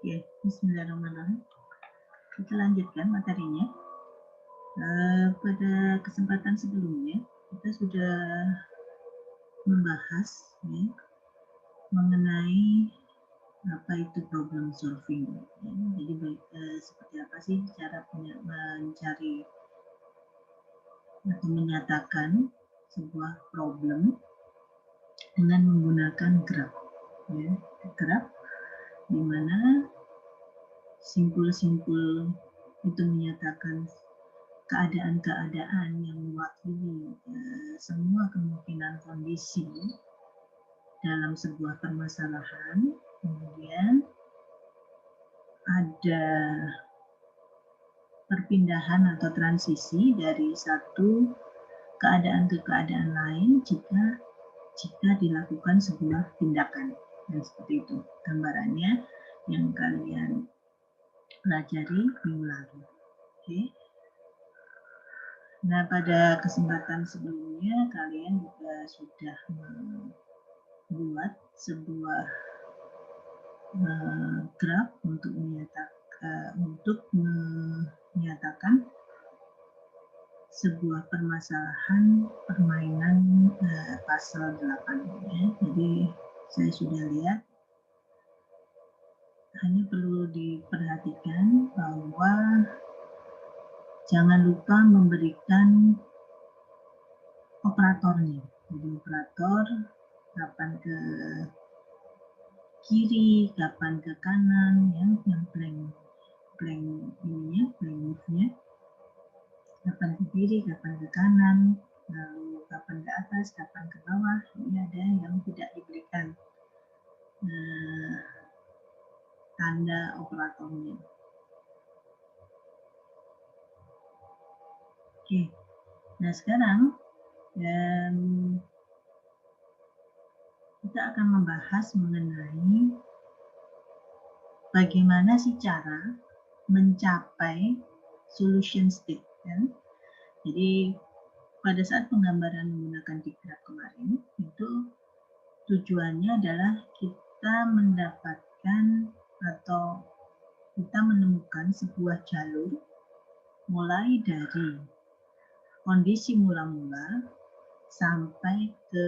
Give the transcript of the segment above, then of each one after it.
Oke, bismillahirrahmanirrahim. Kita lanjutkan materinya. Pada kesempatan sebelumnya kita sudah membahas ya, mengenai apa itu problem solving. Ya. Jadi seperti apa sih cara mencari atau menyatakan sebuah problem dengan menggunakan graph. Ya. Graph di mana simpul-simpul itu menyatakan keadaan-keadaan yang mewakili semua kemungkinan kondisi dalam sebuah permasalahan. Kemudian ada perpindahan atau transisi dari satu keadaan ke keadaan lain jika dilakukan sebuah tindakan. Dan seperti itu gambarannya yang kalian pelajari minggu lalu. Oke. Nah, pada kesempatan sebelumnya kalian juga sudah membuat sebuah graf untuk menyatakan sebuah permasalahan permainan pasal 8 ya. Jadi saya sudah lihat, hanya perlu diperhatikan bahwa jangan lupa memberikan operatornya. Jadi operator kapan ke kiri, kapan ke kanan, yang blank ininya, blank move-nya. Kapan ke kiri, kapan ke kanan, lalu kapan ke atas, kapan ke bawah. Ini ada yang tidak diberikan tanda operatornya. Oke, nah sekarang kita akan membahas mengenai bagaimana sih cara mencapai solution state. Ya. Jadi pada saat penggambaran menggunakan digraf kemarin, itu tujuannya adalah kita mendapatkan atau kita menemukan sebuah jalur mulai dari kondisi mula-mula sampai ke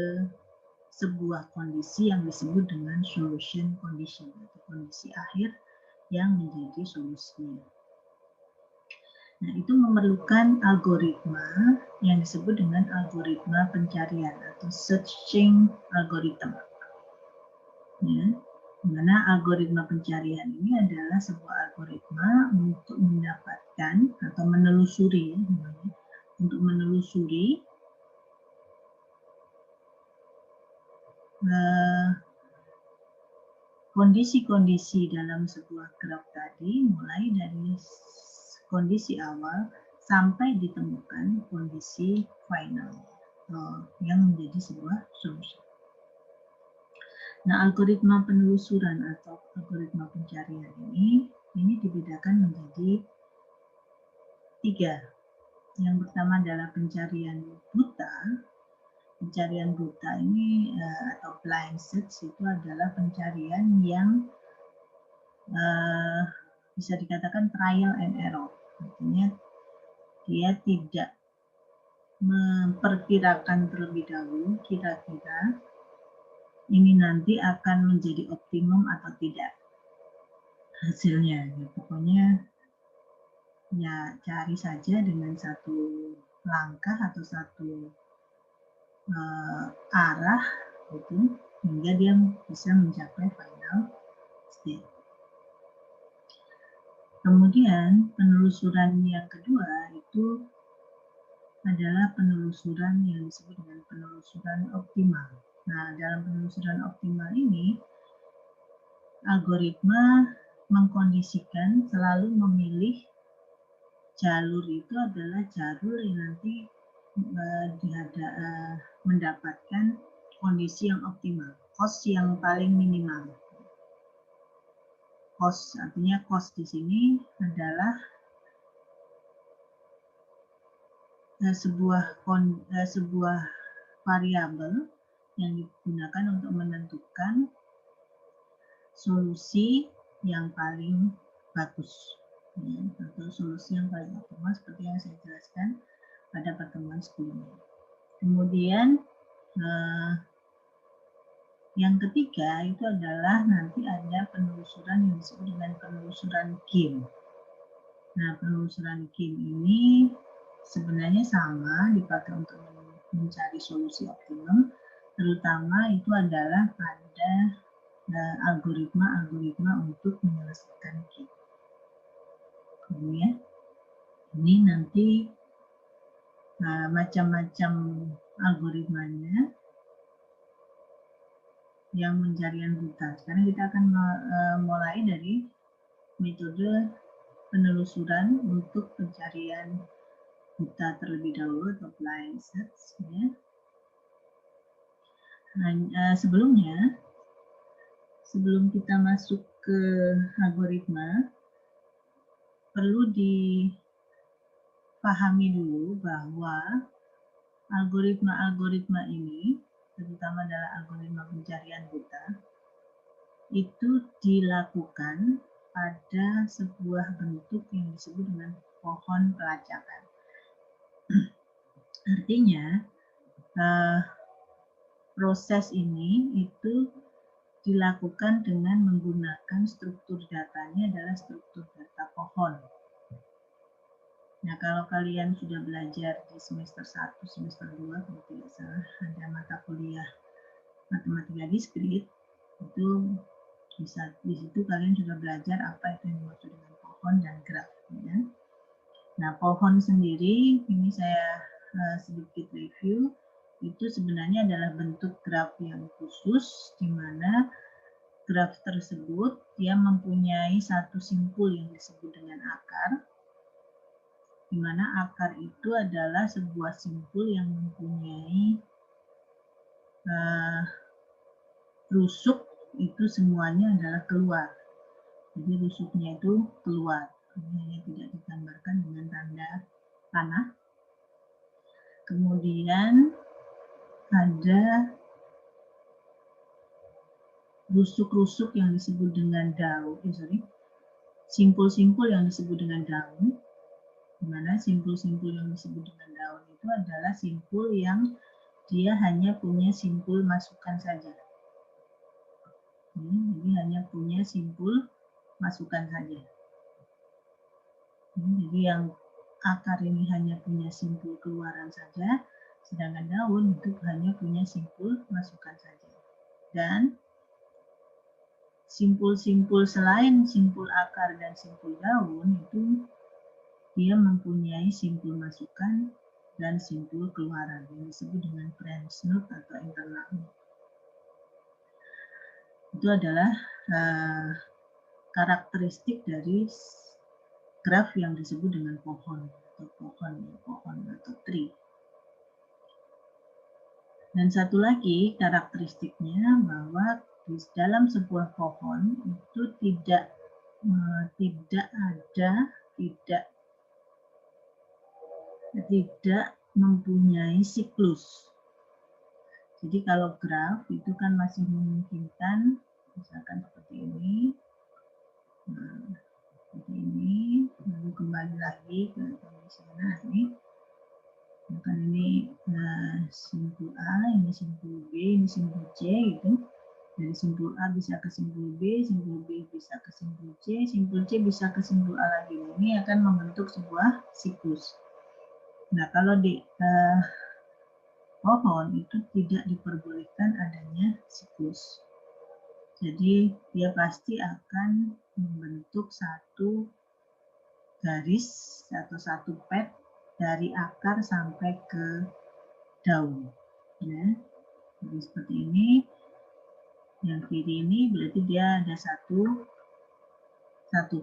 sebuah kondisi yang disebut dengan solution condition atau kondisi akhir yang menjadi solusinya. Nah, itu memerlukan algoritma yang disebut dengan algoritma pencarian atau searching algorithm. Ya, dimana algoritma pencarian ini adalah sebuah algoritma untuk mendapatkan atau menelusuri, untuk menelusuri kondisi-kondisi dalam sebuah graf tadi, mulai dari kondisi awal sampai ditemukan kondisi final yang menjadi sebuah solusi. Nah, algoritma penelusuran atau algoritma pencarian ini dibedakan menjadi 3. Yang pertama adalah pencarian buta. Pencarian buta ini atau blind search itu adalah pencarian yang bisa dikatakan trial and error. Artinya dia tidak memperkirakan terlebih dahulu kira-kira ini nanti akan menjadi optimum atau tidak hasilnya. Ya, pokoknya ya cari saja dengan satu langkah atau satu arah gitu, hingga dia bisa mencapai final state. Kemudian penelusuran yang kedua itu adalah penelusuran yang disebut dengan penelusuran optimal. Nah, dalam penelusuran optimal ini algoritma mengkondisikan selalu memilih jalur itu adalah jalur yang nanti mendapatkan kondisi yang optimal, cost yang paling minimal. Cost artinya cost di sini adalah sebuah variabel yang digunakan untuk menentukan solusi yang paling bagus, ya, atau solusi yang paling optimal seperti yang saya jelaskan pada pertemuan sebelumnya. Kemudian yang ketiga itu adalah nanti ada penelusuran yang disebut dengan penelusuran game. Nah, penelusuran game ini sebenarnya sama dipakai untuk mencari solusi optimum, terutama itu adalah pada algoritma-algoritma untuk menyelesaikan game. Kemudian ini nanti macam-macam algoritmanya yang pencarian buta. Sekarang kita akan mulai dari metode penelusuran untuk pencarian buta terlebih dahulu atau blind search. Ya. Sebelumnya, sebelum kita masuk ke algoritma, perlu dipahami dulu bahwa algoritma-algoritma ini, terutama adalah algoritma pencarian buta, itu dilakukan pada sebuah bentuk yang disebut dengan pohon pelacakan. Artinya, proses ini itu dilakukan dengan menggunakan struktur datanya adalah struktur data pohon. Nah, kalau kalian sudah belajar di semester 1, semester 2, kalau tidak salah, ada mata kuliah matematika diskrit, itu bisa di situ kalian sudah belajar apa itu yang dimaksud dengan pohon dan graf. Ya. Nah, pohon sendiri, ini saya sedikit review, itu sebenarnya adalah bentuk graf yang khusus, di mana graf tersebut dia mempunyai satu simpul yang disebut dengan akar, di mana akar itu adalah sebuah simpul yang mempunyai rusuk itu semuanya adalah keluar. Jadi rusuknya itu keluar. Ini hanya tidak digambarkan dengan tanda panah. Kemudian ada rusuk-rusuk yang disebut dengan daun, simpul-simpul yang disebut dengan daun, di mana simpul-simpul yang disebut dengan daun itu adalah simpul yang dia hanya punya simpul masukan saja. Jadi hanya punya simpul masukan saja. Jadi yang akar ini hanya punya simpul keluaran saja, sedangkan daun itu hanya punya simpul masukan saja. Dan simpul-simpul selain simpul akar dan simpul daun itu dia mempunyai simpul masukan dan simpul keluaran yang disebut dengan branch node atau internal node. Itu adalah karakteristik dari graf yang disebut dengan pohon atau tree. Dan satu lagi karakteristiknya bahwa di dalam sebuah pohon itu tidak mempunyai siklus. Jadi kalau graf itu kan masih memungkinkan, misalkan seperti ini, lalu kembali lagi ke kondisi ini. Misalkan ini simpul A, ini simpul B, ini simpul C, gitu. Dari simpul A bisa ke simpul B bisa ke simpul C bisa ke simpul A lagi. Ini akan membentuk sebuah siklus. Nah, kalau di pohon itu tidak diperbolehkan adanya siklus. Jadi dia pasti akan membentuk satu garis atau satu pad dari akar sampai ke daun. Ya. Jadi seperti ini. Yang kiri ini berarti dia ada satu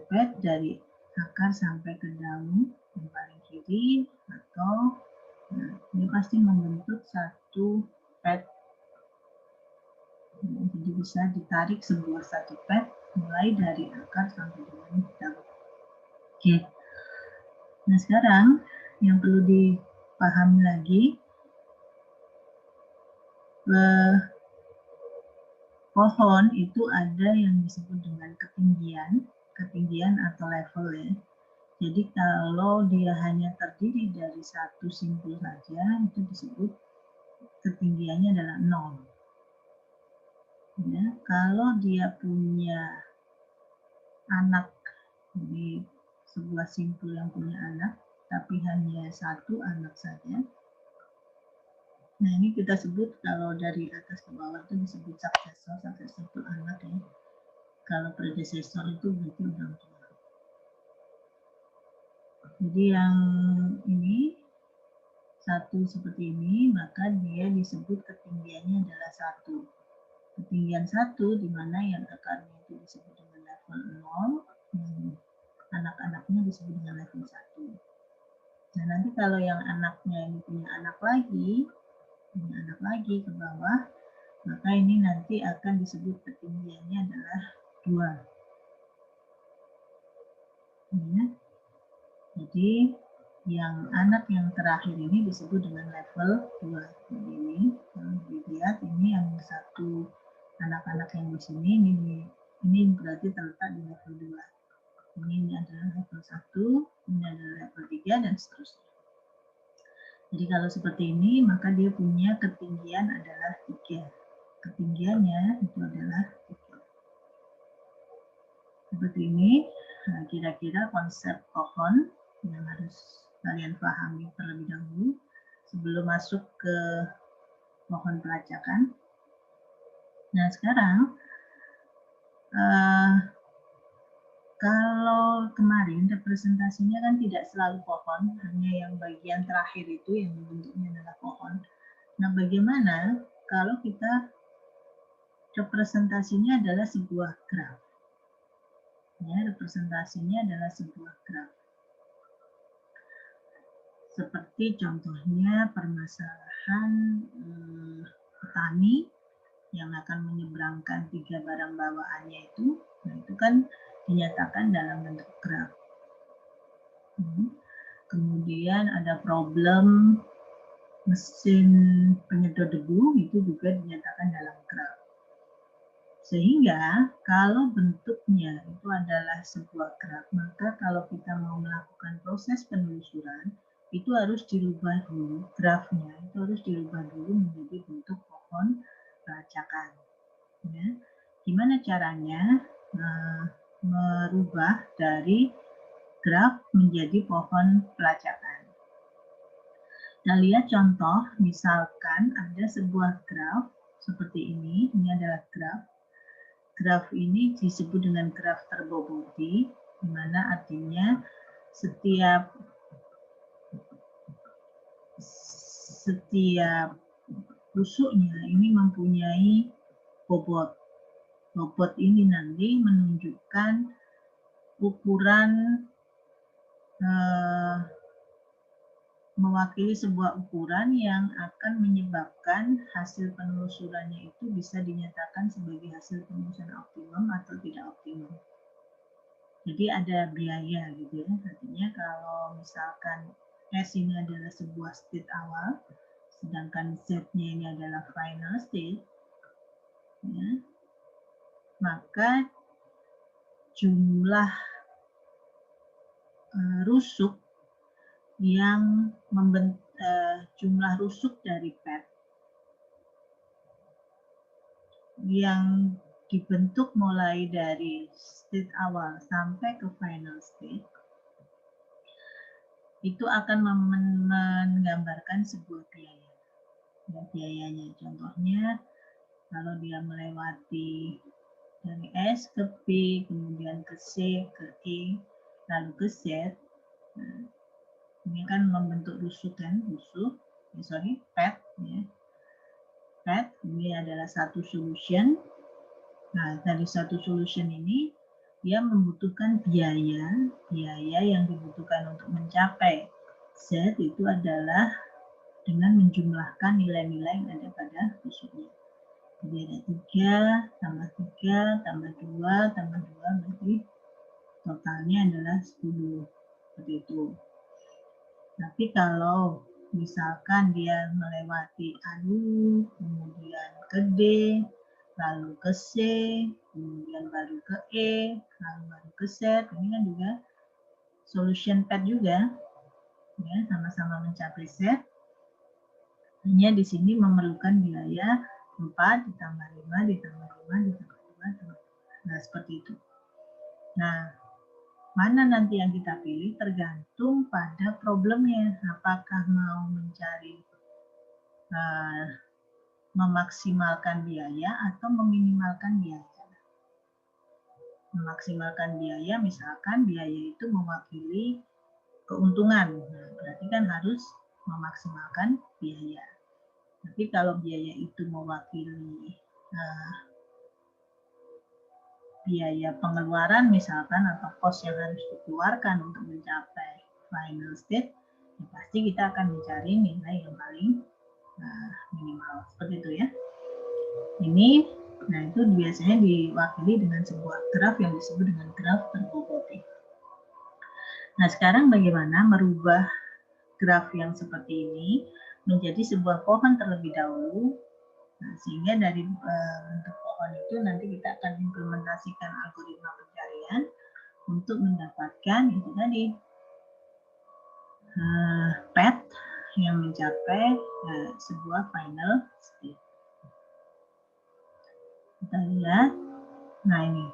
pad dari akar sampai ke daun yang paling kiri, atau ini pasti membentuk satu pad. Jadi bisa ditarik sebuah satu pad mulai dari akar sampai dengan daun. Oke. Nah, sekarang yang perlu dipahami lagi, pohon itu ada yang disebut dengan ketinggian atau level ya. Jadi kalau dia hanya terdiri dari satu simpul saja, itu disebut ketinggiannya adalah 0. Ya, kalau dia punya anak, jadi sebuah simpul yang punya anak, tapi hanya satu anak saja. Nah, ini kita sebut kalau dari atas ke bawah itu disebut suksesor itu anak ya. Kalau predecessor itu berarti orang tua. Jadi yang ini satu seperti ini, maka dia disebut ketinggiannya adalah 1. Ketinggian 1 di mana yang akarnya itu disebut dengan level 0, anak-anaknya disebut dengan level 1. Nah, nanti kalau yang anaknya ini punya anak lagi ke bawah, maka ini nanti akan disebut ketinggiannya adalah 2. Ya. Jadi yang anak yang terakhir ini disebut dengan level 2. Jadi ini kalau dilihat ini yang satu anak-anak yang di sini ini berarti terletak di level 2. Ini adalah level 1, ini adalah level 3 dan seterusnya. Jadi kalau seperti ini maka dia punya ketinggian adalah 3. Ketinggiannya itu adalah 3. Seperti ini kira-kira konsep pohon yang harus kalian pahami terlebih dahulu sebelum masuk ke pohon pelacakan. Nah sekarang kalau kemarin representasinya kan tidak selalu pohon, hanya yang bagian terakhir itu yang bentuknya adalah pohon. Nah bagaimana kalau kita representasinya adalah sebuah graf? Ya, representasinya adalah sebuah graf. Seperti contohnya permasalahan petani yang akan menyeberangkan 3 barang bawaannya itu, nah itu kan dinyatakan dalam bentuk graf. Kemudian ada problem mesin penyedot debu, itu juga dinyatakan dalam graf. Sehingga kalau bentuknya itu adalah sebuah graf, maka kalau kita mau melakukan proses penelusuran, itu harus dirubah dulu, grafnya itu harus dirubah dulu menjadi bentuk pohon pelacakan. Ya. Gimana caranya merubah dari graf menjadi pohon pelacakan? Nah, lihat contoh, misalkan ada sebuah graf seperti ini adalah graf. Graf ini disebut dengan graf terboboti, di mana artinya setiap tusuknya ini mempunyai bobot. Bobot ini nanti menunjukkan ukuran, mewakili sebuah ukuran yang akan menyebabkan hasil penelusurannya itu bisa dinyatakan sebagai hasil penelusuran optimum atau tidak optimum. Jadi ada biaya gitu ya. Artinya kalau misalkan S ini adalah sebuah state awal, sedangkan Z-nya ini adalah final state, ya, maka jumlah rusuk yang jumlah rusuk dari pad yang dibentuk mulai dari state awal sampai ke final state itu akan menggambarkan sebuah biaya. Ya, biayanya contohnya kalau dia melewati dari S ke B, kemudian ke C, ke E, lalu ke Z, nah, ini kan membentuk rusuk kan, pad ya. Pad ini adalah satu solution. Nah, dari satu solution ini dia membutuhkan biaya yang dibutuhkan untuk mencapai Z itu adalah dengan menjumlahkan nilai-nilai yang ada pada rusuknya. Jadi ada 3, tambah 3, tambah 2, tambah 2, berarti totalnya adalah 10. Seperti itu. Tapi kalau misalkan dia melewati A, kemudian ke D, lalu ke C, kemudian baru ke E, lalu baru ke Z. Ini kan juga solution pad juga, ya, sama-sama mencapai Z. Hanya di sini memerlukan biaya 4 ditambah 5 ditambah 5 ditambah 2 ditambah 2. Nah, seperti itu. Nah, mana nanti yang kita pilih tergantung pada problemnya. Apakah mau mencari memaksimalkan biaya atau meminimalkan biaya. Memaksimalkan biaya, misalkan biaya itu mewakili keuntungan. Nah, berarti kan harus memaksimalkan biaya. Tapi kalau biaya itu mewakili biaya pengeluaran misalkan atau cost yang harus dikeluarkan untuk mencapai final state, ya pasti kita akan mencari nilai yang paling minimal. Seperti itu ya. Ini, nah itu biasanya diwakili dengan sebuah graf yang disebut dengan graf terboboti. Nah sekarang bagaimana merubah graf yang seperti ini menjadi sebuah pohon terlebih dahulu. Nah, sehingga dari bentuk pohon itu nanti kita akan implementasikan algoritma pencarian untuk mendapatkan itu tadi path yang mencapai sebuah final state. Kita lihat, nah ini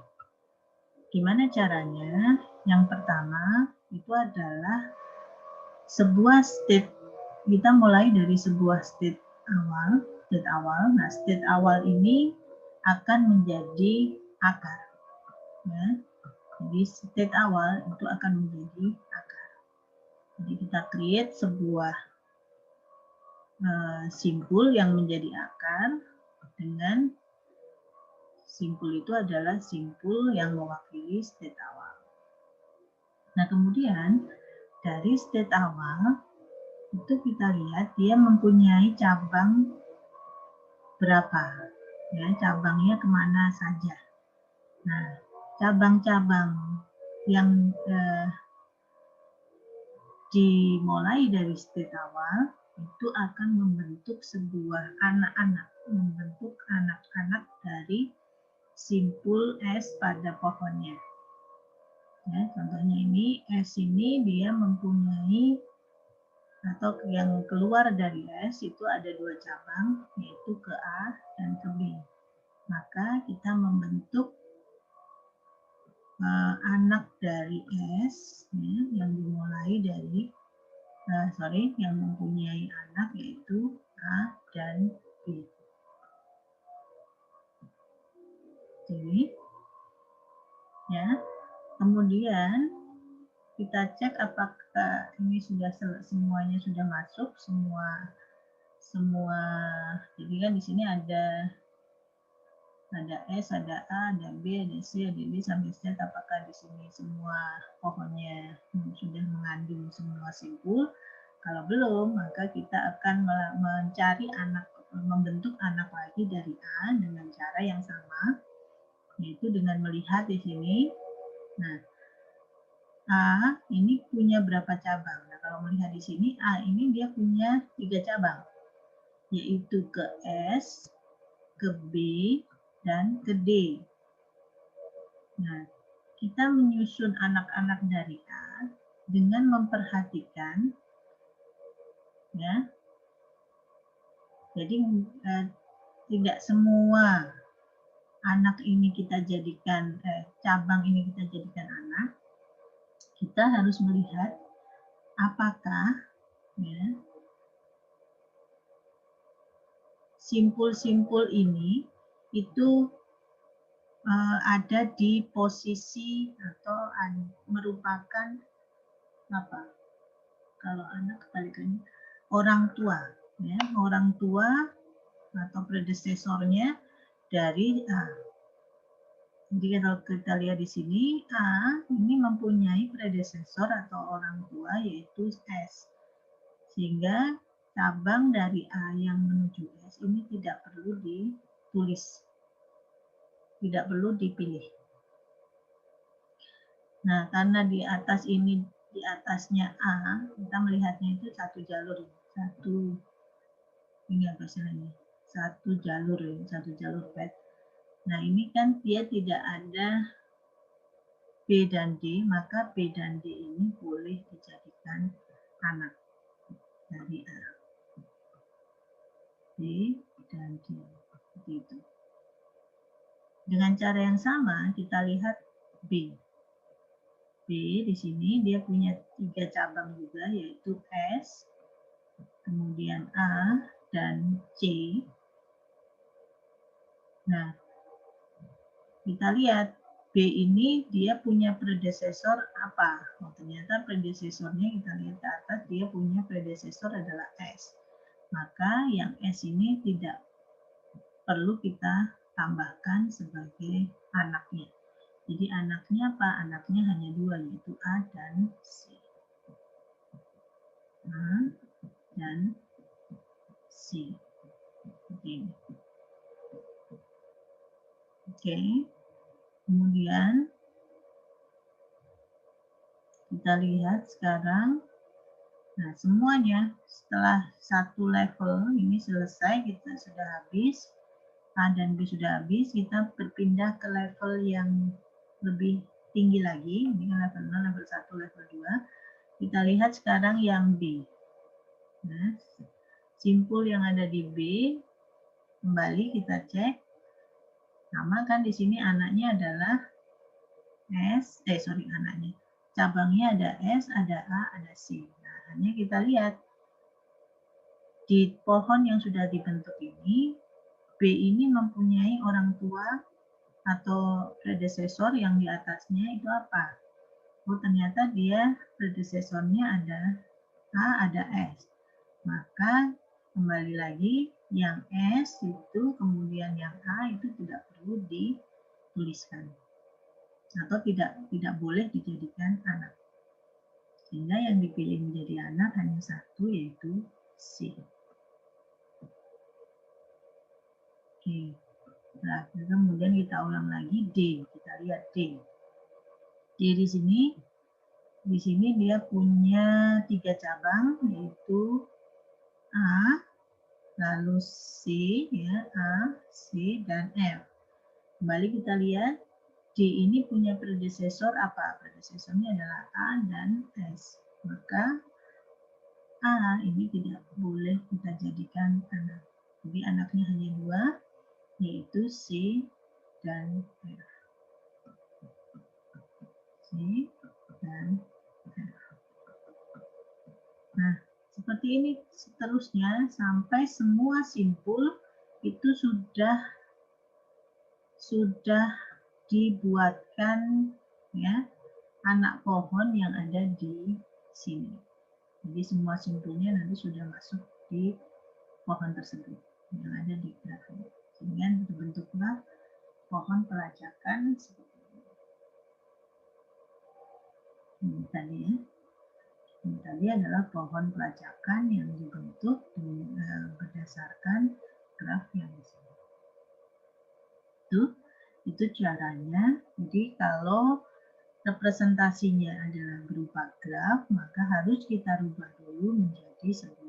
gimana caranya? Yang pertama itu adalah sebuah state, kita mulai dari sebuah state awal. Nah, state awal ini akan menjadi akar. Ya. Jadi state awal itu akan menjadi akar. Jadi kita create sebuah simpul yang menjadi akar dengan simpul itu adalah simpul yang mewakili state awal. Nah, kemudian dari state awal itu kita lihat dia mempunyai cabang berapa, ya, cabangnya kemana saja. Nah, cabang-cabang yang dimulai dari state awal itu akan membentuk sebuah anak-anak, membentuk anak-anak dari simpul S pada pohonnya. Ya, contohnya ini S ini dia mempunyai atau yang keluar dari S itu ada 2 cabang, yaitu ke A dan ke B. Maka kita membentuk anak dari S ya, yang dimulai dari yang mempunyai anak yaitu A dan B. Jadi, ya, kemudian kita cek apakah ini sudah semuanya sudah masuk, semua jadi kan di sini ada S, ada A, ada B, ada C, ada D sampai Z. Apakah di sini semua pohonnya sudah mengandung semua simpul? Kalau belum, maka kita akan mencari membentuk anak lagi dari A dengan cara yang sama, yaitu dengan melihat di sini. Nah, A ini punya berapa cabang? Nah, kalau melihat di sini, A ini dia punya 3 cabang, yaitu ke S, ke B, dan ke D. Nah, kita menyusun anak-anak dari A dengan memperhatikan, ya. Jadi tidak semua anak ini kita jadikan cabang ini kita jadikan anak. Kita harus melihat apakah ya, simpul-simpul ini itu ada di posisi atau merupakan apa? Kalau anak kebalikannya orang tua, ya, orang tua atau predesesornya dari A. Jadi kalau kita lihat di sini, A ini mempunyai predesesor atau orang tua yaitu S. Sehingga cabang dari A yang menuju S ini tidak perlu ditulis. Tidak perlu dipilih. Nah, karena di atas ini, di atasnya A, kita melihatnya itu satu jalur. Ini apa istilahnya? Satu jalur path. Nah, ini kan dia tidak ada B dan D, maka B dan D ini boleh dijadikan anak dari A. B dan D. Seperti itu. Dengan cara yang sama, kita lihat B. B di sini dia punya 3 cabang juga, yaitu S, kemudian A, dan C. Nah, kita lihat B ini dia punya predesesor apa? Oh, ternyata predesesornya kita lihat ke atas, dia punya predesesor adalah S. Maka yang S ini tidak perlu kita tambahkan sebagai anaknya. Jadi anaknya apa? Anaknya hanya 2, yaitu A dan C. A dan C. Oke. Oke. Kemudian kita lihat sekarang. Nah, semuanya setelah satu level ini selesai, kita sudah habis. A dan B sudah habis, kita berpindah ke level yang lebih tinggi lagi. Ini kan level 0, level 1, level 2. Kita lihat sekarang yang B. Nah, simpul yang ada di B, kembali kita cek. Sama kan di sini anaknya adalah S, anaknya. Cabangnya ada S, ada A, ada C. Nah, hanya kita lihat di pohon yang sudah dibentuk ini, B ini mempunyai orang tua atau predesesor yang di atasnya itu apa? Oh, ternyata dia predesesornya ada A, ada S. Maka kembali lagi yang S itu kemudian yang A itu tidak perlu dituliskan atau tidak boleh dijadikan anak. Sehingga yang dipilih menjadi anak hanya satu, yaitu C. Oke. Nah, kemudian kita ulang lagi D. Kita lihat D. D di sini dia punya 3 cabang, yaitu A, lalu C, ya, A, C, dan F. Kembali kita lihat, D ini punya predesesor apa? Predesesornya adalah A dan S. Maka A ini tidak boleh kita jadikan anak. Jadi anaknya hanya 2, yaitu C dan F. C dan F. Nah, seperti ini seterusnya sampai semua simpul itu sudah dibuatkan ya anak pohon yang ada di sini. Jadi semua simpulnya nanti sudah masuk di pohon tersebut yang ada di grafik. Sehingga terbentuklah pohon pelacakan seperti ini. Ini tadi ya. Ini tadi adalah pohon pelacakan yang dibentuk berdasarkan graf yang di sini. Itu caranya. Jadi kalau representasinya adalah berupa graf, maka harus kita rubah dulu menjadi sebuah